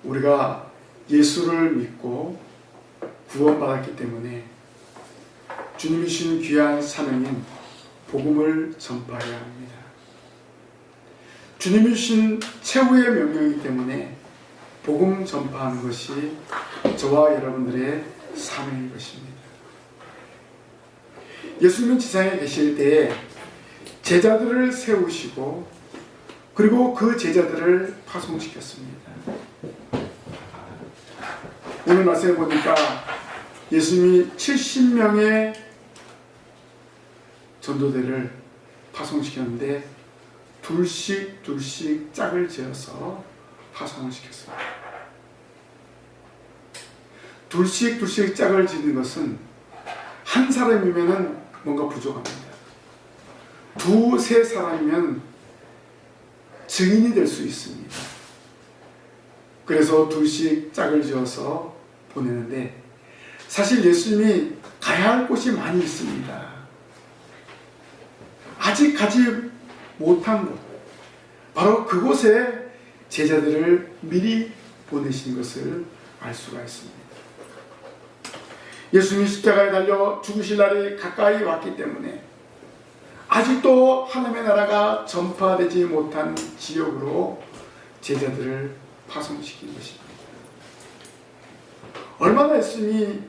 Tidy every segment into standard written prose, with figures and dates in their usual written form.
우리가 예수를 믿고 구원받았기 때문에 주님이 주신 귀한 사명인 복음을 전파해야 합니다. 주님이 주신 최후의 명령이기 때문에 복음 전파하는 것이 저와 여러분들의 사명인 것입니다. 예수님은 지상에 계실 때에 제자들을 세우시고 그리고 그 제자들을 파송시켰습니다. 오늘 말씀에 보니까 예수님이 70명의 전도대를 파송시켰는데 둘씩 짝을 지어서 파송을 시켰습니다. 둘씩 짝을 지는 것은 한 사람이면 뭔가 부족합니다. 두세 사람이면 증인이 될 수 있습니다. 그래서 둘씩 짝을 지어서 보내는데 사실 예수님이 가야 할 곳이 많이 있습니다. 아직 가지 못한 곳, 바로 그곳에 제자들을 미리 보내신 것을 알 수가 있습니다. 예수님이 십자가에 달려 죽으실 날이 가까이 왔기 때문에 아직도 하나님의 나라가 전파되지 못한 지역으로 제자들을 파송시킨 것입니다. 얼마나 예수님이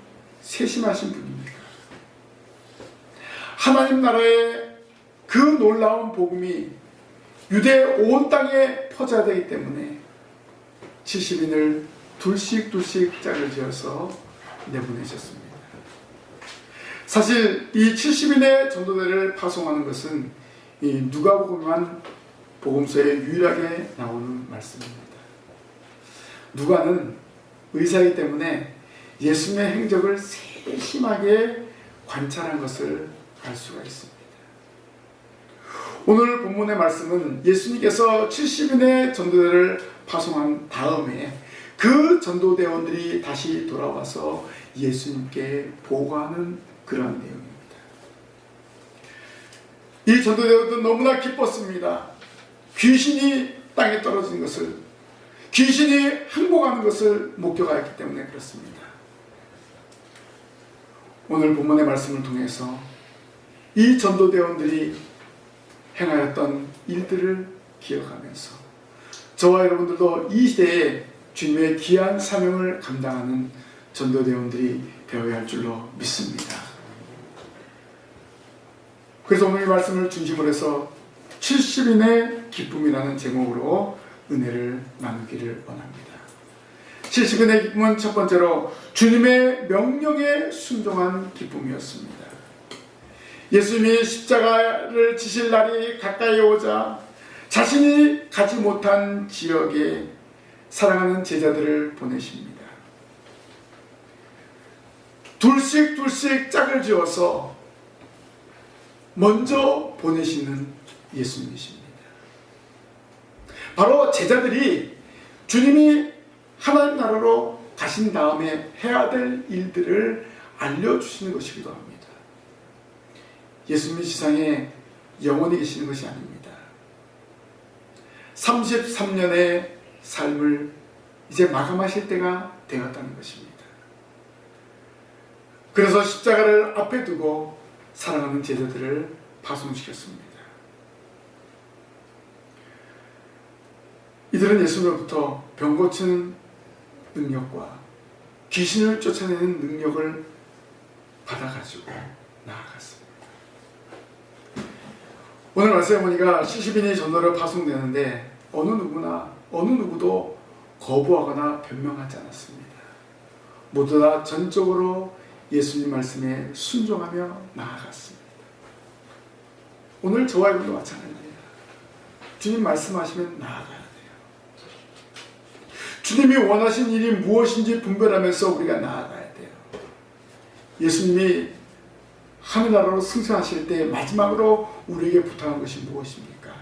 세심하신 분입니까? 하나님 나라의 그 놀라운 복음이 유대 온 땅에 퍼져야 되기 때문에 70인을 둘씩 짝을 지어서 내보내셨습니다. 사실 이 70인의 전도대를 파송하는 것은 이 누가복음만 복음서에 유일하게 나오는 말씀입니다. 누가는 의사이기 때문에 예수님의 행적을 세심하게 관찰한 것을 알 수가 있습니다. 오늘 본문의 말씀은 예수님께서 70인의 전도대를 파송한 다음에 그 전도대원들이 다시 돌아와서 예수님께 보고하는 그러한 내용입니다. 이 전도대원들은 너무나 기뻤습니다. 귀신이 땅에 떨어진 것을, 귀신이 항복하는 것을 목격하였기 때문에 그렇습니다. 오늘 본문의 말씀을 통해서 이 전도대원들이 행하였던 일들을 기억하면서 저와 여러분들도 이 시대에 주님의 귀한 사명을 감당하는 전도대원들이 되어야 할 줄로 믿습니다. 그래서 오늘 이 말씀을 중심으로 해서 70인의 기쁨이라는 제목으로 은혜를 나누기를 원합니다. 70인의 기쁨은 첫 번째로 주님의 명령에 순종한 기쁨이었습니다. 예수님이 십자가를 지실 날이 가까이 오자 자신이 가지 못한 지역에 사랑하는 제자들을 보내십니다. 둘씩 짝을 지어서 먼저 보내시는 예수님이십니다. 바로 제자들이 주님이 하나님 나라로 가신 다음에 해야 될 일들을 알려주시는 것이기도 합니다. 예수님이 지상에 영원히 계시는 것이 아닙니다. 33년의 삶을 이제 마감하실 때가 되었다는 것입니다. 그래서 십자가를 앞에 두고 사랑하는 제자들을 파송시켰습니다. 이들은 예수님으로부터 병 고치는 능력과 귀신을 쫓아내는 능력을 받아가지고 나아갔습니다. 오늘 말씀해 보니까 70인이 전도를 파송되는데 어느 누구도 거부하거나 변명하지 않았습니다. 모두 다 전적으로 예수님 말씀에 순종하며 나아갔습니다. 오늘 저와 여러분도 마찬가지입니다. 주님 말씀하시면 나아가야 돼요. 주님이 원하신 일이 무엇인지 분별하면서 우리가 나아가야 돼요. 예수님이 하늘나라로 승천하실 때 마지막으로 우리에게 부탁한 것이 무엇입니까?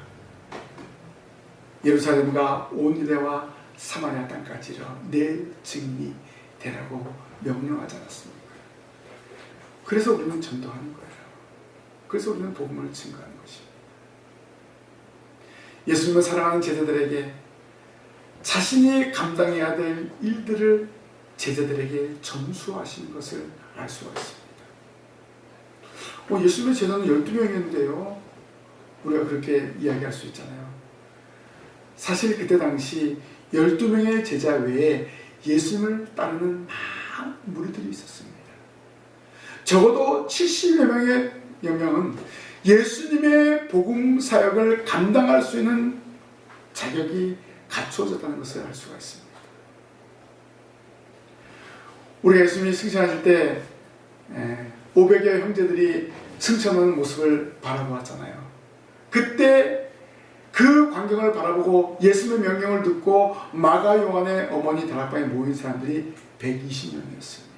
예루살렘과 온 유대와 사마리아 땅까지로 내 증인이 되라고 명령하지 않았습니까? 그래서 우리는 전도하는 거예요. 그래서 우리는 복음을 증거하는 것입니다. 예수님을 사랑하는 제자들에게 자신이 감당해야 될 일들을 제자들에게 전수하시는 것을 알 수가 있습니다. 예수님의 제자는 12명이었는데요. 우리가 그렇게 이야기할 수 있잖아요. 사실 그때 당시 12명의 제자 외에 예수님을 따르는 많은 무리들이 있었습니다. 적어도 70여 명의 영명은 예수님의 복음 사역을 감당할 수 있는 자격이 갖추어졌다는 것을 알 수가 있습니다. 우리 예수님이 승천하실 때 500여 형제들이 승천하는 모습을 바라보았잖아요. 그때 그 광경을 바라보고 예수님의 명령을 듣고 마가 요한의 어머니 다락방에 모인 사람들이 120명이었습니다.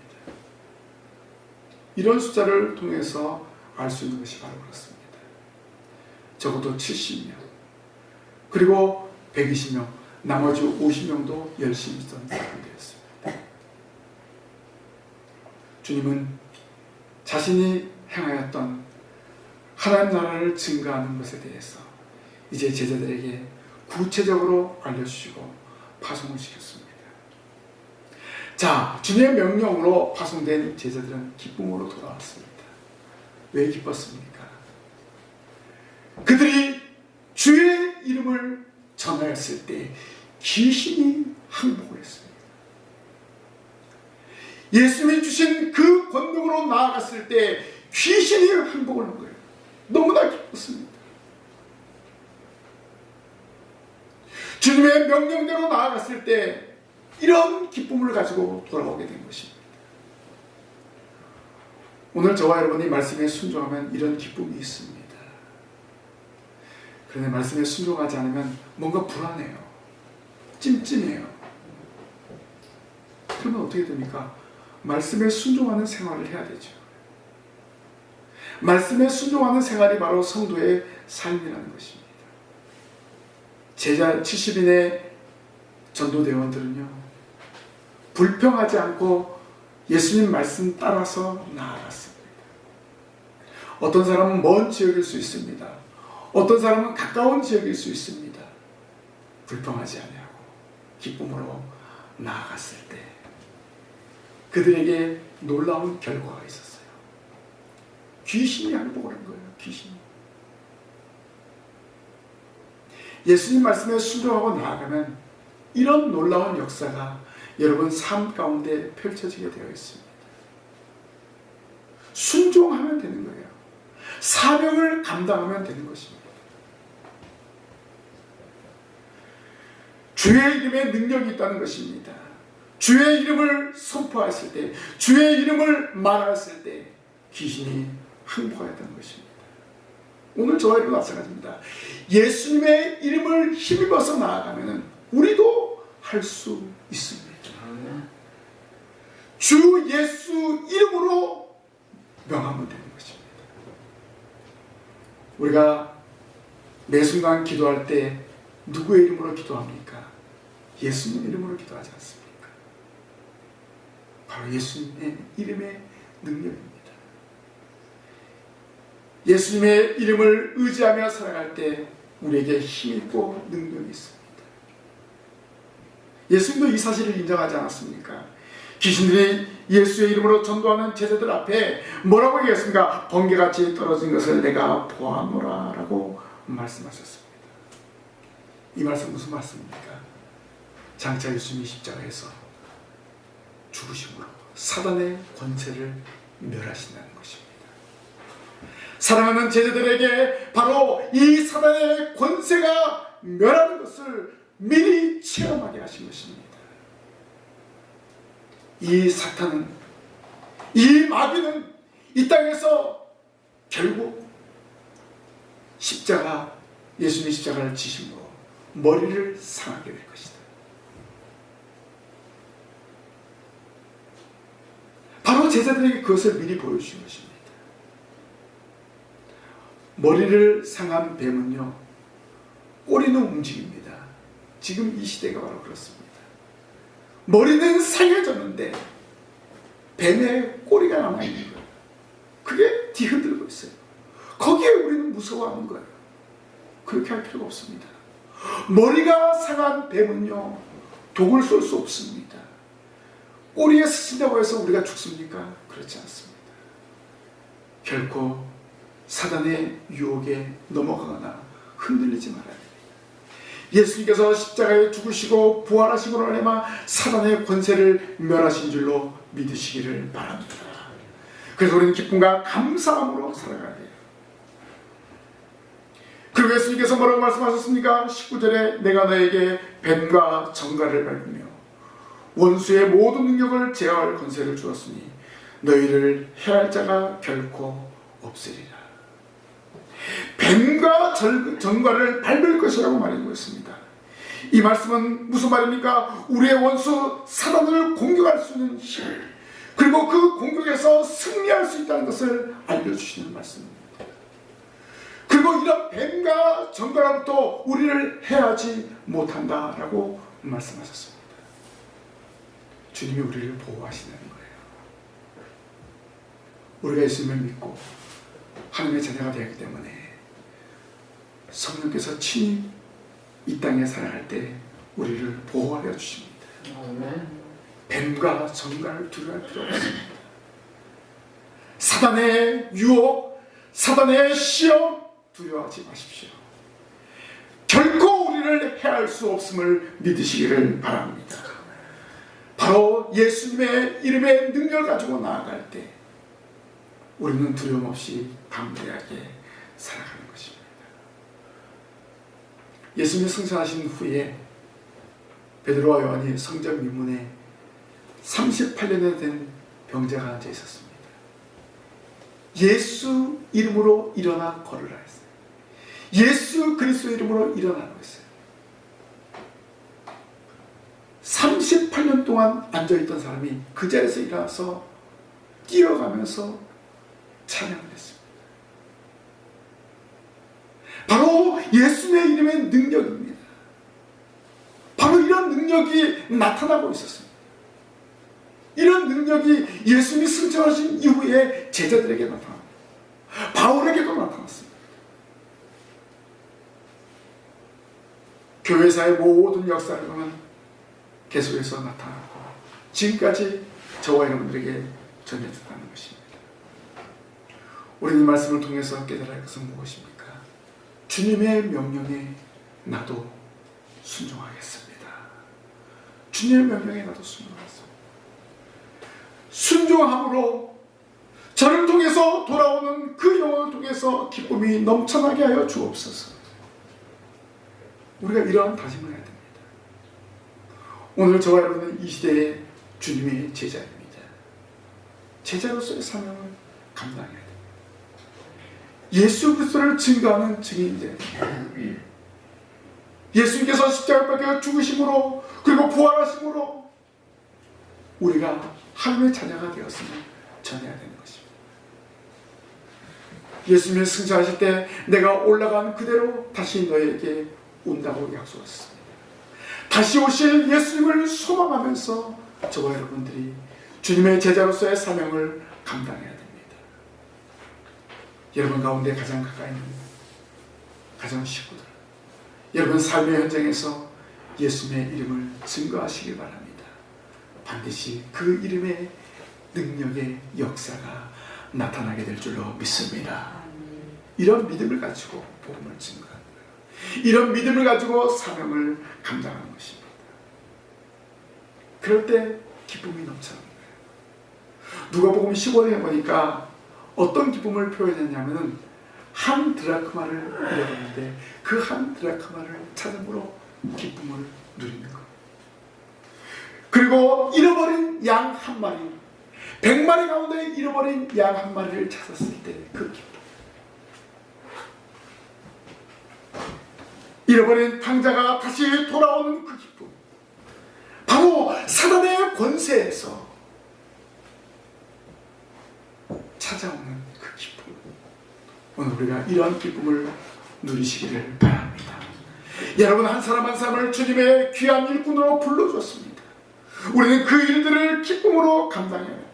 이런 숫자를 통해서 알 수 있는 것이 바로 그렇습니다. 적어도 70명, 그리고 120명, 나머지 50명도 열심히 있던 사람들이었습니다. 주님은 자신이 행하였던 하나님 나라를 증거하는 것에 대해서 이제 제자들에게 구체적으로 알려주시고 파송을 시켰습니다. 자, 주님의 명령으로 파송된 제자들은 기쁨으로 돌아왔습니다. 왜 기뻤습니까? 그들이 주의 이름을 전하였을 때 귀신이 항복을 했습니다. 예수님이 주신 그 권능으로 나아갔을 때 귀신이 항복을 한 거예요. 너무나 기뻤습니다. 주님의 명령대로 나아갔을 때 이런 기쁨을 가지고 돌아오게 된 것입니다. 오늘 저와 여러분이 말씀에 순종하면 이런 기쁨이 있습니다. 그런데 말씀에 순종하지 않으면 뭔가 불안해요. 찜찜해요. 그러면 어떻게 됩니까? 말씀에 순종하는 생활을 해야 되죠. 말씀에 순종하는 생활이 바로 성도의 삶이라는 것입니다. 제자 70인의 전도대원들은요, 불평하지 않고 예수님 말씀 따라서 나아갔습니다. 어떤 사람은 먼 지역일 수 있습니다. 어떤 사람은 가까운 지역일 수 있습니다. 불평하지 아니하고 기쁨으로 나아갔을 때 그들에게 놀라운 결과가 있었어요. 귀신이 항복을 한 거예요. 귀신이. 예수님 말씀에 순종하고 나아가면 이런 놀라운 역사가 여러분 삶 가운데 펼쳐지게 되어 있습니다. 순종하면 되는 거예요. 사명을 감당하면 되는 것입니다. 주의 이름에 능력이 있다는 것입니다. 주의 이름을 선포했을 때, 주의 이름을 말했을 때 귀신이 항복하였다는 것입니다. 오늘 저와 여러분 마찬가지입니다. 예수님의 이름을 힘입어서 나아가면 우리도 할 수 있습니다. 주 예수 이름으로 명하면 되는 것입니다. 우리가 매 순간 기도할 때 누구의 이름으로 기도합니까? 예수님 이름으로 기도하지 않습니까? 바로 예수님의 이름의 능력입니다. 예수님의 이름을 의지하며 살아갈 때 우리에게 힘있고 능력이 있습니다. 예수님도 이 사실을 인정하지 않았습니까? 귀신들이 예수의 이름으로 전도하는 제자들 앞에 뭐라고 얘기했습니까? 번개같이 떨어진 것을 내가 보아노라 라고 말씀하셨습니다. 이 말씀 무슨 말씀입니까? 장차 예수님이 십자가에서 죽으심으로 사단의 권세를 멸하신다는 것입니다. 사랑하는 제자들에게 바로 이 사단의 권세가 멸하는 것을 미리 체험하게 하신 것입니다. 이 사탄은, 이 마귀는 이 땅에서 결국 십자가, 예수님의 십자가를 지심으로 머리를 상하게 될 것이다. 바로 제자들에게 그것을 미리 보여주신 것입니다. 머리를 상한 뱀은요, 꼬리는 움직입니다. 지금 이 시대가 바로 그렇습니다. 머리는 상해졌는데 뱀의 꼬리가 남아있는 거예요. 그게 뒤흔들고 있어요. 거기에 우리는 무서워하는 거예요. 그렇게 할 필요가 없습니다. 머리가 상한 뱀은요, 독을 쏠 수 없습니다. 꼬리에 스친다고 해서 우리가 죽습니까? 그렇지 않습니다. 결코 사단의 유혹에 넘어가거나 흔들리지 말아야 됩니다. 예수님께서 십자가에 죽으시고 부활하심으로 말미암아 사단의 권세를 멸하신 줄로 믿으시기를 바랍니다. 그래서 우리는 기쁨과 감사함으로 살아가야 돼요. 그리고 예수님께서 뭐라고 말씀하셨습니까? 19절에 내가 너에게 뱀과 정갈을 밟으며 원수의 모든 능력을 제어할 권세를 주었으니 너희를 해할 자가 결코 없으리라. 뱀과 정갈을 밟을 것이라고 말해주고 있습니다. 이 말씀은 무슨 말입니까? 우리의 원수 사단을 공격할 수 있는 힘, 그리고 그 공격에서 승리할 수 있다는 것을 알려주시는 말씀입니다. 그리고 이런 뱀과 정갈로부터 우리를 해하지 못한다라고 말씀하셨습니다. 주님이 우리를 보호하시는 거예요. 우리가 예수님을 믿고 하나님의 자녀가 되었기 때문에 성령께서 친히 이 땅에 살아갈 때 우리를 보호하여 주십니다. 뱀과 정갈을 두려워할 필요 없습니다. 사단의 유혹, 사단의 시험 두려워하지 마십시오. 결코 우리를 해할 수 없음을 믿으시기를 바랍니다. 바로 예수님의 이름의 능력을 가지고 나아갈 때 우리는 두려움 없이 담대하게 살아가는 것입니다. 예수님이 승천하신 후에 베드로와 요한이 성전 미문에 38년이 된 병자가 앉아 있었습니다. 예수 이름으로 일어나 걸으라 했어요. 예수 그리스도 이름으로 일어나라고 했어요. 38년 동안 앉아있던 사람이 그 자리에서 일어나서 뛰어가면서 찬양을 했습니다. 바로 예수님의 이름의 능력입니다. 바로 이런 능력이 나타나고 있었습니다. 이런 능력이 예수님이 승천하신 이후에 제자들에게 나타납니다. 바울에게도 나타났습니다. 교회사의 모든 역사를 보면 계속해서 나타나고 지금까지 저와 여러분들에게 전해졌다는 것입니다. 우리는 이 말씀을 통해서 깨달아야 할 것은 무엇입니까? 주님의 명령에 나도 순종하겠습니다. 주님의 명령에 나도 순종하겠습니다. 순종함으로 저를 통해서 돌아오는 그 영혼을 통해서 기쁨이 넘쳐나게 하여 주옵소서. 우리가 이러한 다짐을 해야 됩니다. 오늘 저와 여러분은 이 시대의 주님의 제자입니다. 제자로서의 사명을 감당해야 됩니다. 예수 그리스도를 증거하는 증인들, 예수님께서 십자가에 박혀 죽으심으로 그리고 부활하심으로 우리가 하나님의 자녀가 되었음을 전해야 되는 것입니다. 예수님이 승천하실 때 내가 올라간 그대로 다시 너에게 온다고 약속하셨습니다. 다시 오실 예수님을 소망하면서 저와 여러분들이 주님의 제자로서의 사명을 감당해야 됩니다. 여러분 가운데 가장 가까이 있는 가정 식구들, 여러분 삶의 현장에서 예수님의 이름을 증거하시길 바랍니다. 반드시 그 이름의 능력의 역사가 나타나게 될 줄로 믿습니다. 이런 믿음을 가지고 복음을 증거하는 거예요. 이런 믿음을 가지고 사명을 감당하는 것입니다. 그럴 때 기쁨이 넘쳐나는 거예요. 누가복음 15장에 보니까 어떤 기쁨을 표현했냐면은 한 드라크마를 잃어버렸는데 그 한 드라크마를 찾음으로 기쁨을 누리는 것. 그리고 잃어버린 양 한 마리, 100마리 가운데 잃어버린 양 한 마리를 찾았을 때 그 기쁨. 잃어버린 탕자가 다시 돌아오는 그 기쁨. 바로 사단의 권세에서 찾아오는 그 기쁨. 오늘 우리가 이러한 기쁨을 누리시기를 바랍니다. 여러분 한 사람 한 사람을 주님의 귀한 일꾼으로 불러줬습니다. 우리는 그 일들을 기쁨으로 감당해야 합니다.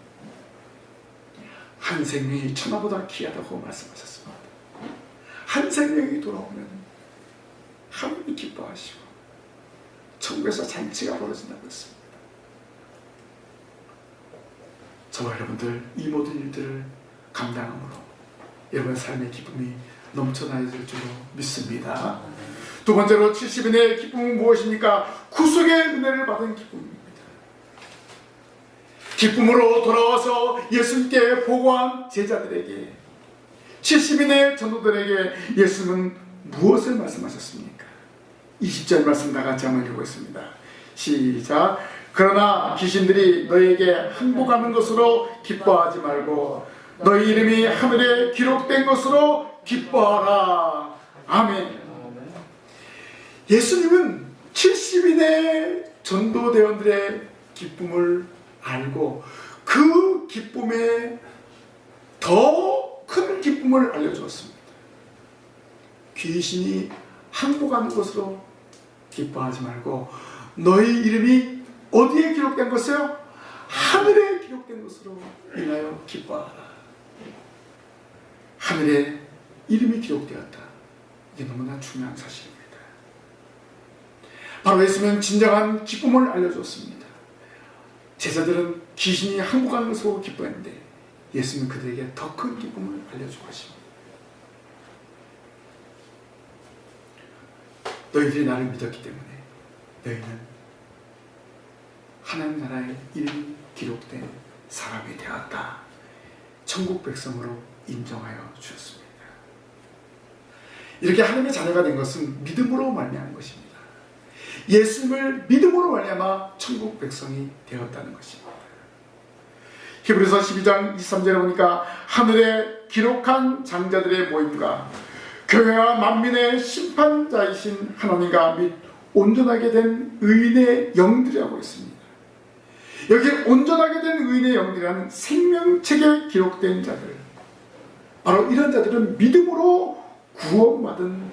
한 생명이 천하보다 귀하다고 말씀하셨습니다. 한 생명이 돌아오면 하나님이 기뻐하시고 천국에서 잔치가 벌어진다고 했습니다. 저와 여러분들 이 모든 일들을 감당함으로 여러분의 삶의 기쁨이 넘쳐나야 될 줄로 믿습니다. 두 번째로 70인의 기쁨은 무엇입니까? 구속의 은혜를 받은 기쁨입니다. 기쁨으로 돌아와서 예수님께 보고한 제자들에게, 70인의 전도들에게 예수님은 무엇을 말씀하셨습니까? 20절 말씀 다 같이 한번 읽어보겠습니다. 시작. 그러나 귀신들이 너에게 항복하는 것으로 기뻐하지 말고 너희 이름이 하늘에 기록된 것으로 기뻐하라. 아멘. 예수님은 70인의 전도대원들의 기쁨을 알고 그 기쁨에 더 큰 기쁨을 알려주었습니다. 귀신이 항복하는 것으로 기뻐하지 말고 너희 이름이 어디에 기록된 것이요? 하늘에 기록된 것으로 인하여 기뻐하라. 하늘에 이름이 기록되었다. 이게 너무나 중요한 사실입니다. 바로 예수님은 진정한 기쁨을 알려주었습니다. 제자들은 귀신이 항복하는 것으로 기뻐했는데 예수님은 그들에게 더 큰 기쁨을 알려주고 계십니다. 너희들이 나를 믿었기 때문에 너희는 하나님 나라의 이름이 기록된 사람이 되었다. 천국 백성으로 인정하여 주셨습니다. 이렇게 하나님의 자녀가 된 것은 믿음으로 말미암은 것입니다. 예수님을 믿음으로 말미암아 천국 백성이 되었다는 것입니다. 히브리서 12장 23절에 보니까 하늘에 기록한 장자들의 모임과 교회와 만민의 심판자이신 하나님과 및 온전하게 된 의인의 영들이라고 했습니다. 여기 온전하게 된 의인의 영들이라는 생명책에 기록된 자들, 바로 이런 자들은 믿음으로 구원받은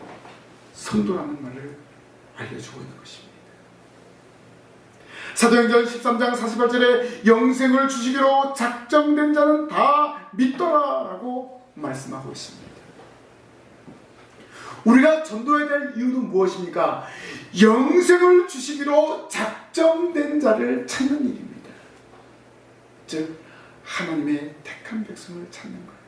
성도라는 말을 알려주고 있는 것입니다. 사도행전 13장 48절에 영생을 주시기로 작정된 자는 다 믿더라 라고 말씀하고 있습니다. 우리가 전도해야 될 이유는 무엇입니까? 영생을 주시기로 작정된 자를 찾는 일입니다. 즉 하나님의 택한 백성을 찾는 거예요.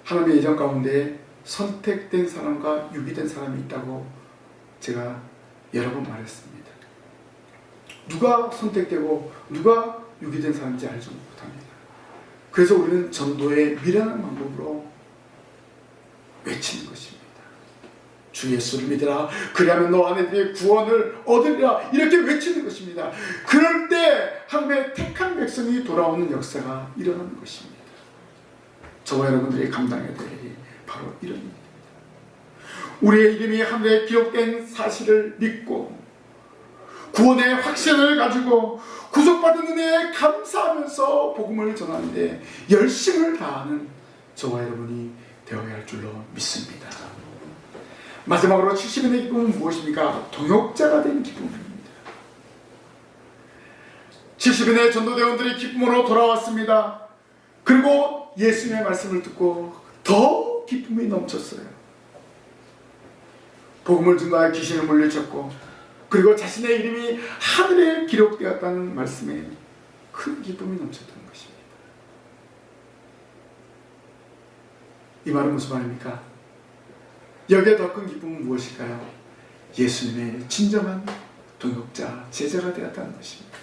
하나님의 예정 가운데 선택된 사람과 유기된 사람이 있다고 제가 여러 번 말했습니다. 누가 선택되고 누가 유기된 사람인지 알지 못합니다. 그래서 우리는 전도의 미련한 방법으로 외치는 것입니다. 주 예수를 믿으라. 그리하면 너와 너희들이 구원을 얻으리라. 이렇게 외치는 것입니다. 그럴 때 하나님의 택한 백성이 돌아오는 역사가 일어나는 것입니다. 저와 여러분들이 감당해야 될 일이 바로 이런 일입니다. 우리의 이름이 하늘에 기록된 사실을 믿고 구원의 확신을 가지고 구속받은 은혜에 감사하면서 복음을 전하는데 열심을 다하는 저와 여러분이 되어야 할 줄로 믿습니다. 마지막으로 70인의 기쁨은 무엇입니까? 동역자가 된 기쁨입니다. 70인의 전도대원들이 기쁨으로 돌아왔습니다. 그리고 예수님의 말씀을 듣고 더 기쁨이 넘쳤어요. 복음을 증거하여 귀신을 물리쳤고 그리고 자신의 이름이 하늘에 기록되었다는 말씀에 큰 기쁨이 넘쳤던 것입니다. 이 말은 무슨 말입니까? 여기에 더 큰 기쁨은 무엇일까요? 예수님의 진정한 동역자, 제자가 되었다는 것입니다.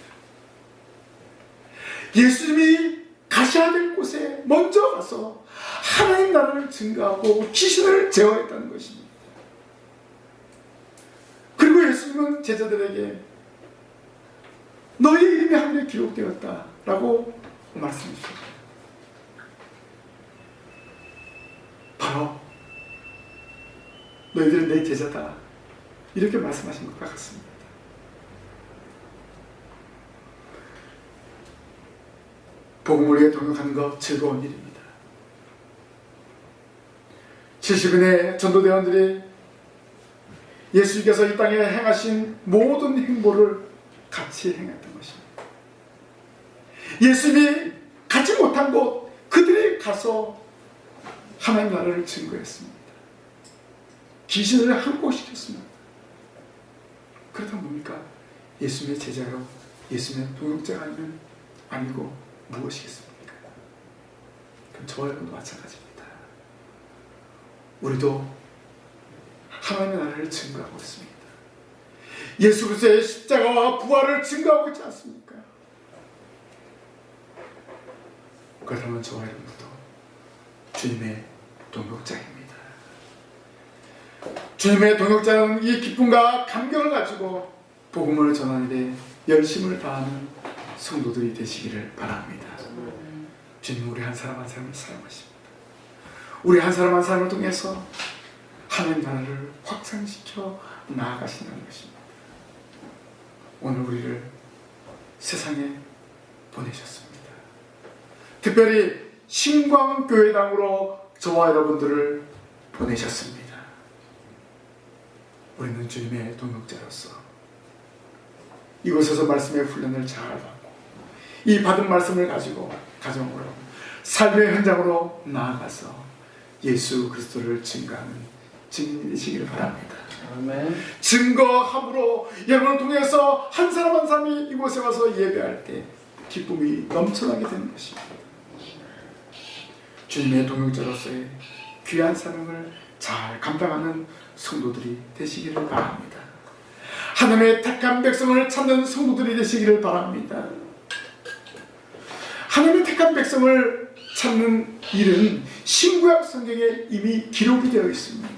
예수님이 가셔야 될 곳에 먼저 가서 하나님 나라를 증거하고 귀신을 제어했다는 것입니다. 그리고 예수님은 제자들에게 너희 이름이 하늘에 기록되었다 라고 말씀하셨습니다. 바로 너희들은 내 제자다 이렇게 말씀하신 것과 같습니다. 복음을 위해 동역하는 것 즐거운 일입니다. 70인의 전도대원들이 예수님께서 이 땅에 행하신 모든 행보를 같이 행했던 것입니다. 예수님이 가지 못한 곳 그들이 가서 하나님 나라를 증거했습니다. 귀신을 항복시켰습니다. 그렇다면 뭡니까? 예수님의 제자로 예수님의 동역자가 아니고 무엇이겠습니까? 그럼 저와 여러분도 마찬가지입니다. 우리도 하나님의 나라를 증거하고 있습니다. 예수 그리스도의 십자가와 부활을 증거하고 있지 않습니까? 그렇다면 저와 여러분도 주님의 동역자입니다. 주님의 동역자는 이 기쁨과 감격을 가지고 복음을 전하는 데 열심을 다하는 성도들이 되시기를 바랍니다. 주님 우리 한 사람 한 사람을 사랑하십니다. 우리 한 사람 한 사람을 통해서 하나님 나라를 확산시켜 나아가신다는 것입니다. 오늘 우리를 세상에 보내셨습니다. 특별히 신광교회당으로 저와 여러분들을 보내셨습니다. 우리는 주님의 동역자로서 이곳에서 말씀의 훈련을 잘 받고 이 받은 말씀을 가지고 가정으로 삶의 현장으로 나아가서 예수 그리스도를 증거하는 증인이 되시기를 바랍니다. 아멘. 증거함으로 여러분을 통해서 한 사람 한 사람이 이곳에 와서 예배할 때 기쁨이 넘쳐나게 되는 것입니다. 주님의 동역자로서의 귀한 사명을 잘 감당하는 성도들이 되시기를 바랍니다. 하나님의 택한 백성을 찾는 성도들이 되시기를 바랍니다. 하나님의 택한 백성을 찾는 일은 신구약 성경에 이미 기록이 되어 있습니다.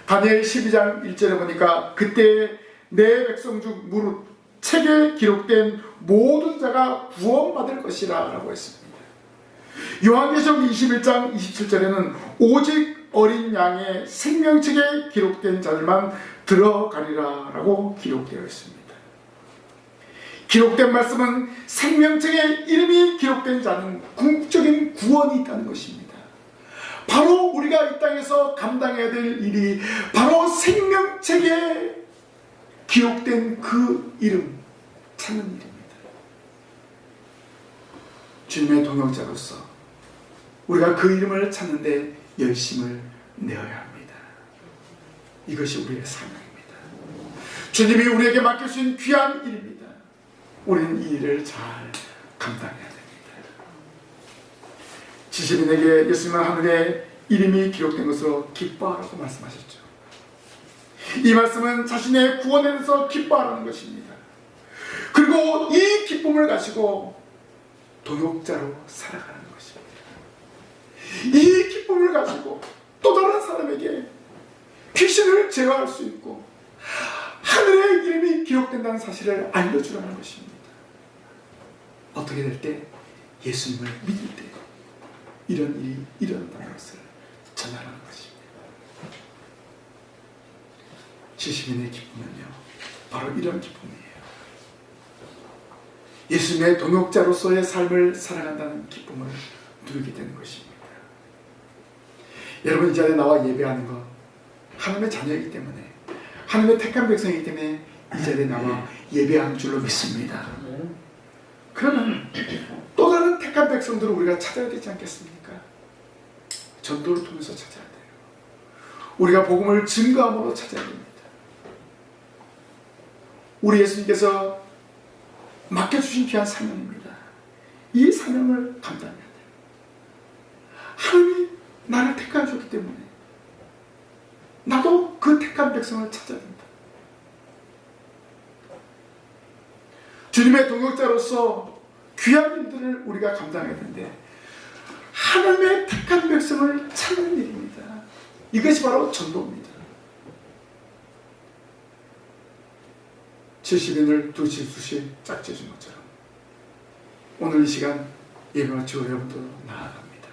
다니엘 12장 1절에 보니까 그때 내 백성 중 무릇 책에 기록된 모든 자가 구원받을 것이라 라고 했습니다. 요한계시록 21장 27절에는 오직 어린 양의 생명책에 기록된 자들만 들어가리라 라고 기록되어 있습니다. 기록된 말씀은 생명책에 이름이 기록된 자는 궁극적인 구원이 있다는 것입니다. 바로 우리가 이 땅에서 감당해야 될 일이 바로 생명책에 기록된 그 이름 찾는 일입니다. 주님의 동역자로서 우리가 그 이름을 찾는데 열심을 내어야 합니다. 이것이 우리의 사명입니다. 주님이 우리에게 맡겨주신 귀한 일입니다. 우리는 이 일을 잘 감당해야 됩니다. 지시민에게 예수님은 하늘에 이름이 기록된 것으로 기뻐하라고 말씀하셨죠. 이 말씀은 자신의 구원에 대해서 기뻐하라는 것입니다. 그리고 이 기쁨을 가지고 동역자로 살아가는 것입니다. 이 기쁨을 가지고 또 다른 사람에게 귀신을 제어할 수 있고 하늘에 이름이 기록된다는 사실을 알려주라는 것입니다. 어떻게 될 때? 예수님을 믿을 때 이런 일이 일어난다는 것을 전하라는 것입니다. 지시민의 기쁨은요 바로 이런 기쁨이에요. 예수님의 동역자로서의 삶을 살아간다는 기쁨을 누리게 되는 것입니다. 여러분 이 자리에 나와 예배하는 것 하나님의 자녀이기 때문에 하나님의 택한 백성이기 때문에 이 자리에 나와 예배하는 줄로 믿습니다. 그러면 또 다른 택한 백성들을 우리가 찾아야 되지 않겠습니까? 전도를 통해서 찾아야 돼요. 우리가 복음을 증거함으로 찾아야 됩니다. 우리 예수님께서 맡겨주신 귀한 사명입니다. 이 사명을 감당해야 돼요. 하나님이 나를 택하여 줬기 때문에 나도 그 택한 백성을 찾아야 된다. 주님의 동역자로서 귀한 일들을 우리가 감당해야 되는데 하나님의 택한 백성을 찾는 일입니다. 이것이 바로 전도입니다. 70인을 두씩 짝지어준 것처럼 오늘 이 시간 예배 마치고 여러분도 나아갑니다.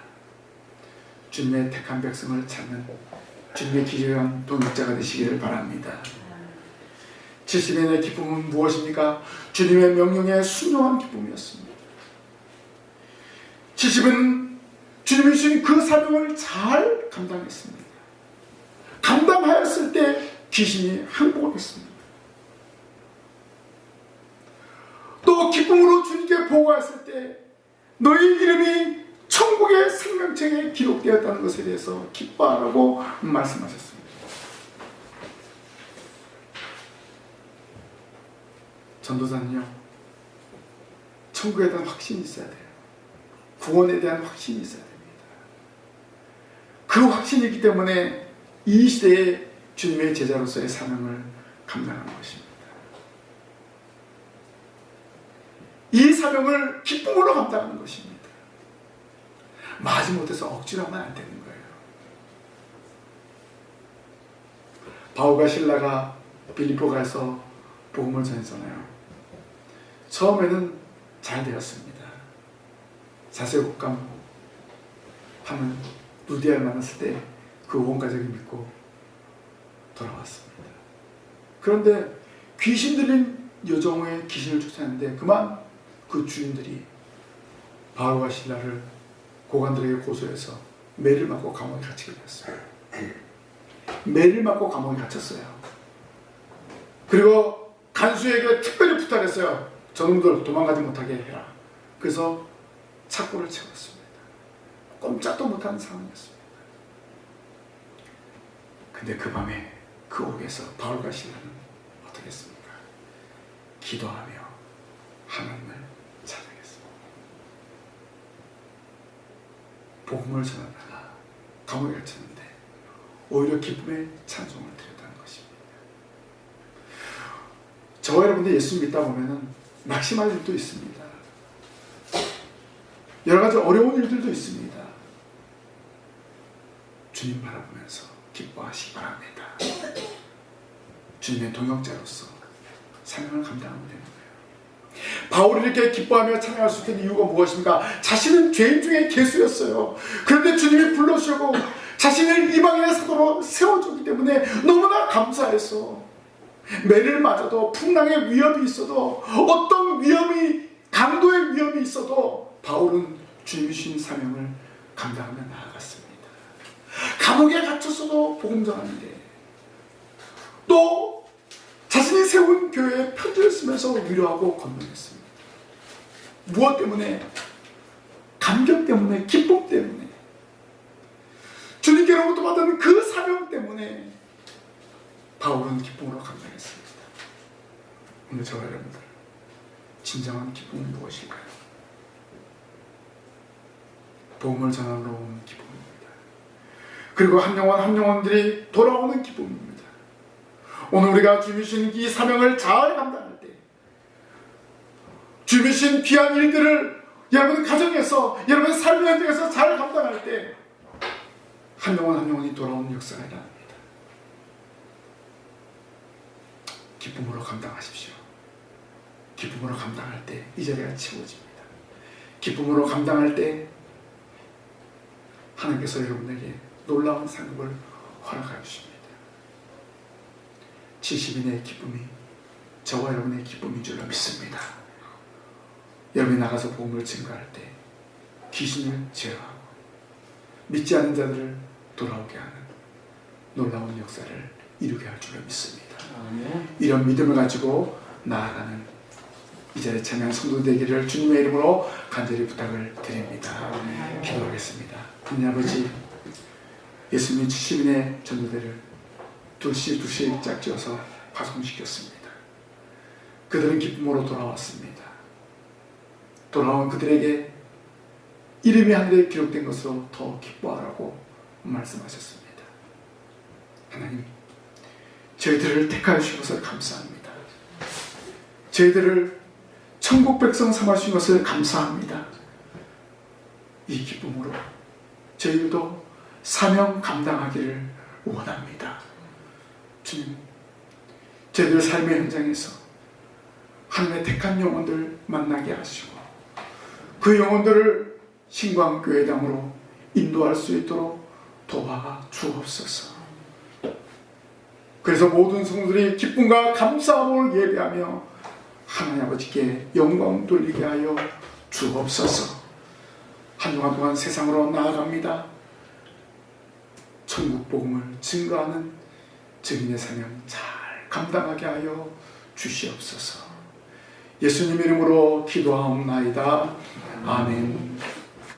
주님의 택한 백성을 찾는 주님의 기회한 동역자가 되시기를 바랍니다. 70인의 기쁨은 무엇입니까? 주님의 명령에 순종한 기쁨이었습니다. 70은 주님이 주신 그 사명을 잘 감당했습니다. 감당하였을 때 귀신이 항복했습니다. 또 기쁨으로 주님께 보고했을 때 너희 이름이 천국의 생명책에 기록되었다는 것에 대해서 기뻐하라고 말씀하셨습니다. 전도사는요, 천국에 대한 확신이 있어야 돼요. 구원에 대한 확신이 있어야 됩니다. 그 확신이 있기 때문에 이 시대에 주님의 제자로서의 사명을 감당하는 것입니다. 이 사명을 기쁨으로 감당하는 것입니다. 마지못해서 억지로 하면 안 되는 거예요. 바울과 실라가 빌립보 가서 복음을 전했잖아요. 처음에는 잘 되었습니다. 자세곡감 하는 루디아를 만났을 때 그 온 가족이 믿고 돌아왔습니다. 그런데 귀신 들린 여종의 귀신을 쫓아냈는데 그만 그 주인들이 바울과 실라를 고관들에게 고소해서 매를 맞고 감옥에 갇히게 되었어요. 매를 맞고 감옥에 갇혔어요. 그리고 간수에게 특별히 부탁했어요. 저놈들 도망가지 못하게 해라. 그래서 착고를 채웠습니다. 꼼짝도 못하는 상황이었습니다. 근데 그 밤에 그 옥에서 바울과 실라는 어떻게 했습니까? 기도하며 하나님을 찬양했습니다. 복음을 전하다가 감옥에 갇혔는데 오히려 기쁨의 찬송을 드렸다는 것입니다. 저와 여러분들 예수 믿다 보면은 낙심할 일도 있습니다. 여러 가지 어려운 일들도 있습니다. 주님 바라보면서 기뻐하시기 바랍니다. 주님의 동역자로서 사명을 감당하면 되는 거예요. 바울이 이렇게 기뻐하며 찬양할 수 있는 이유가 무엇입니까? 자신은 죄인 중에 괴수였어요. 그런데 주님이 불러주시고 자신을 이방인의 사도로 세워주기 때문에 너무나 감사해서 매를 맞아도 풍랑의 위협이 있어도 어떤 위험이 강도의 위험이 있어도 바울은 주님이 주신 사명을 감당하며 나아갔습니다. 감옥에 갇혔어도 복음 전하는데 또 자신이 세운 교회에 편지를 쓰면서 위로하고 권면했습니다. 무엇 때문에? 감격 때문에, 기쁨 때문에, 주님께로부터 받은 그 사명 때문에 바울은 기쁨으로 감당했습니다. 오늘 저와 여러분들 진정한 기쁨은 무엇일까요? 복음을 전하러 오는 기쁨입니다. 그리고 한 영혼들이 돌아오는 기쁨입니다. 오늘 우리가 주님이 주신 이 사명을 잘 감당할 때, 주님이 주신 귀한 일들을 여러분 가정에서, 여러분 삶의 현장에서 잘 감당할 때 한 영혼이 돌아오는 역사가 일어납니다. 기쁨으로 감당하십시오. 기쁨으로 감당할 때 이 자리가 채워집니다. 기쁨으로 감당할 때 하나님께서 여러분에게 놀라운 상급을 허락하여 주십니다. 70인의 기쁨이 저와 여러분의 기쁨인 줄로 믿습니다. 여러분이 나가서 복음을 증거할 때 귀신을 제어하고 믿지 않는 자들을 돌아오게 하는 놀라운 역사를 이루게 할 줄로 믿습니다. 이런 믿음을 가지고 나아가는 이 자리에 참여한 성도 되기를 주님의 이름으로 간절히 부탁을 드립니다. 기도하겠습니다. 하나님 아버지, 예수님 70인의 전도대를 둘씩 짝지어서 파송시켰습니다. 그들은 기쁨으로 돌아왔습니다. 돌아온 그들에게 이름이 하늘에 기록된 것으로 더 기뻐하라고 말씀하셨습니다. 하나님, 저희들을 택하여 주신 것을 감사합니다. 저희들을 천국 백성 삼아주신 것을 감사합니다. 이 기쁨으로 저희들도 사명 감당하기를 원합니다. 주님, 저희들 삶의 현장에서 하나님의 택한 영혼들 만나게 하시고 그 영혼들을 신광교회당으로 인도할 수 있도록 도와 주옵소서. 그래서 모든 성도들이 기쁨과 감사함을 예배하며 하나님 아버지께 영광 돌리게 하여 주옵소서. 한 주간 동안 세상으로 나아갑니다. 천국 복음을 증거하는 증인의 사명 잘 감당하게 하여 주시옵소서. 예수님 이름으로 기도하옵나이다. 아멘.